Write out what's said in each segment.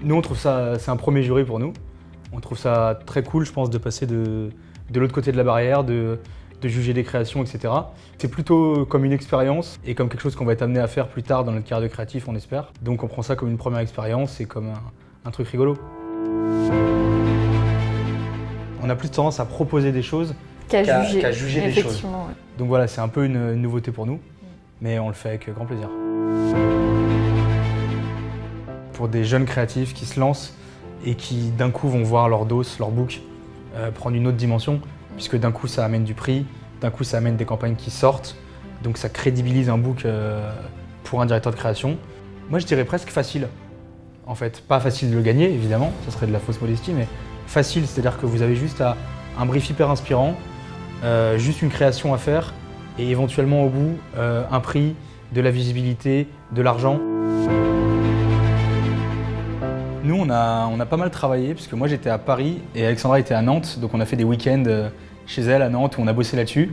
Nous, on trouve ça, c'est un premier jury pour nous. On trouve ça très cool, je pense, de passer de l'autre côté de la barrière, de juger des créations, etc. C'est plutôt comme une expérience et comme quelque chose qu'on va être amené à faire plus tard dans notre carrière de créatif, on espère. Donc on prend ça comme une première expérience et comme un truc rigolo. On a plus tendance à proposer des choses qu'à juger des choses. Ouais. Donc voilà, c'est un peu une nouveauté pour nous, mais on le fait avec grand plaisir. Pour des jeunes créatifs qui se lancent et qui d'un coup vont voir leur dos, leur book prendre une autre dimension, puisque d'un coup ça amène du prix, d'un coup ça amène des campagnes qui sortent, donc ça crédibilise un book pour un directeur de création. Moi je dirais presque facile, en fait. Pas facile de le gagner, évidemment, ça serait de la fausse modestie, mais facile, c'est-à-dire que vous avez juste un brief hyper inspirant, juste une création à faire, et éventuellement au bout, un prix, de la visibilité, de l'argent. Nous, on a pas mal travaillé, puisque moi j'étais à Paris et Alexandra était à Nantes, donc on a fait des week-ends chez elle à Nantes où on a bossé là-dessus.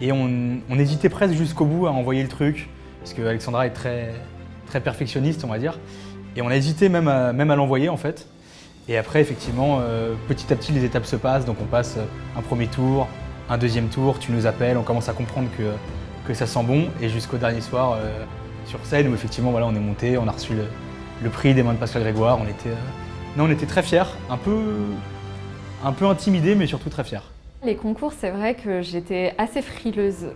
Et on hésitait presque jusqu'au bout à envoyer le truc, parce que Alexandra est très, très perfectionniste, on va dire. Et on a hésité même à l'envoyer en fait. Et après, effectivement, petit à petit, les étapes se passent, donc on passe un premier tour, un deuxième tour, tu nous appelles, on commence à comprendre que ça sent bon, et jusqu'au dernier soir sur scène où effectivement voilà, on est monté, on a reçu le prix des mains de Pascal Grégoire. On était très fiers, un peu intimidés, mais surtout très fiers. Les concours, c'est vrai que j'étais assez frileuse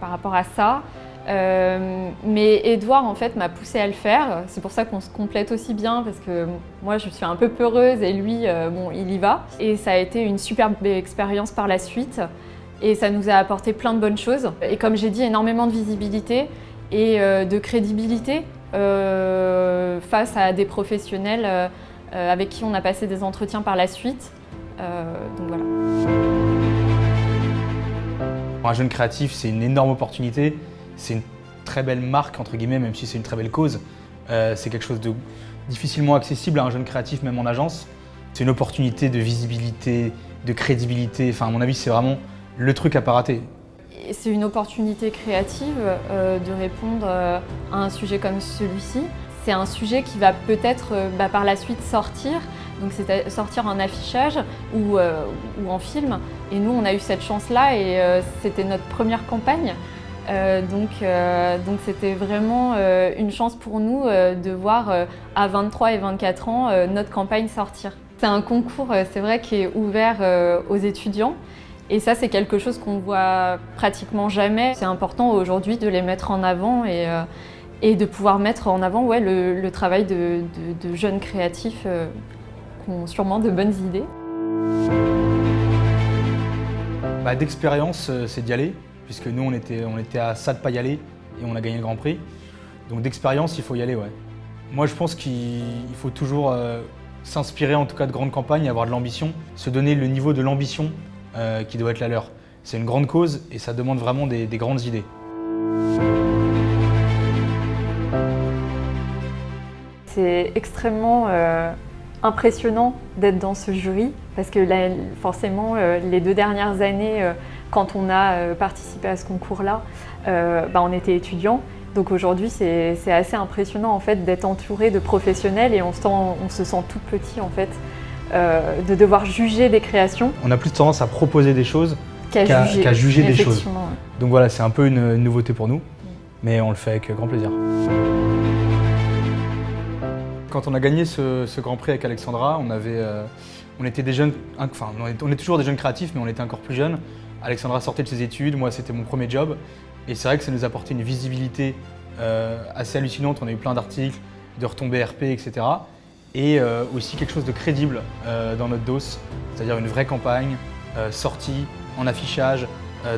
par rapport à ça. Mais Edouard en fait m'a poussée à le faire. C'est pour ça qu'on se complète aussi bien, parce que moi je suis un peu peureuse et lui, bon, il y va. Et ça a été une superbe expérience par la suite. Et ça nous a apporté plein de bonnes choses. Et comme j'ai dit, énormément de visibilité et de crédibilité face à des professionnels avec qui on a passé des entretiens par la suite. Donc voilà. Pour un jeune créatif, c'est une énorme opportunité. C'est une très belle marque, entre guillemets, même si c'est une très belle cause. C'est quelque chose de difficilement accessible à un jeune créatif, même en agence. C'est une opportunité de visibilité, de crédibilité. Enfin, à mon avis, c'est vraiment le truc à pas rater. C'est une opportunité créative de répondre à un sujet comme celui-ci. C'est un sujet qui va peut-être par la suite sortir, donc c'est sortir en affichage ou en film. Et nous, on a eu cette chance-là et c'était notre première campagne. Donc c'était vraiment une chance pour nous de voir à 23 et 24 ans notre campagne sortir. C'est un concours, c'est vrai, qui est ouvert aux étudiants. Et ça, c'est quelque chose qu'on voit pratiquement jamais. C'est important aujourd'hui de les mettre en avant et de pouvoir mettre en avant le travail de jeunes créatifs qui ont sûrement de bonnes idées. D'expérience, c'est d'y aller, puisque nous, on était à ça de pas y aller et on a gagné le Grand Prix. Donc d'expérience, il faut y aller, ouais. Moi, je pense qu'il faut toujours s'inspirer, en tout cas, de grandes campagnes, avoir de l'ambition, se donner le niveau de l'ambition qui doit être la leur. C'est une grande cause et ça demande vraiment des grandes idées. C'est extrêmement impressionnant d'être dans ce jury parce que là, forcément, les 2 dernières années, quand on a participé à ce concours-là, on était étudiants. Donc aujourd'hui, c'est assez impressionnant en fait d'être entouré de professionnels et on se sent tout petit en fait. De devoir juger des créations. On a plus tendance à proposer des choses qu'à juger des choses. Ouais. Donc voilà, c'est un peu une nouveauté pour nous, mais on le fait avec grand plaisir. Quand on a gagné ce Grand Prix avec Alexandra, on était des jeunes, enfin on est toujours des jeunes créatifs, mais on était encore plus jeunes. Alexandra sortait de ses études, moi c'était mon premier job, et c'est vrai que ça nous a apporté une visibilité assez hallucinante. On a eu plein d'articles, de retombées RP, etc. Et aussi quelque chose de crédible dans notre dos, c'est-à-dire une vraie campagne sortie en affichage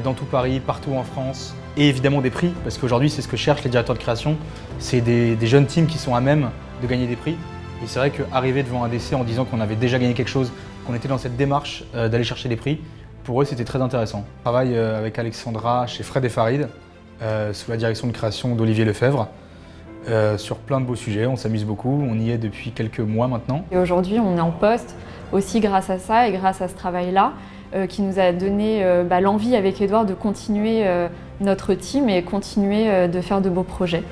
dans tout Paris, partout en France, et évidemment des prix, parce qu'aujourd'hui c'est ce que cherchent les directeurs de création, c'est des jeunes teams qui sont à même de gagner des prix. Et c'est vrai qu'arriver devant un DC en disant qu'on avait déjà gagné quelque chose, qu'on était dans cette démarche d'aller chercher des prix, pour eux c'était très intéressant. Je travaille avec Alexandra chez Fred et Farid, sous la direction de création d'Olivier Lefebvre. Sur plein de beaux sujets, on s'amuse beaucoup, on y est depuis quelques mois maintenant. Et aujourd'hui, on est en poste aussi grâce à ça et grâce à ce travail-là qui nous a donné l'envie avec Edouard de continuer notre team et continuer de faire de beaux projets.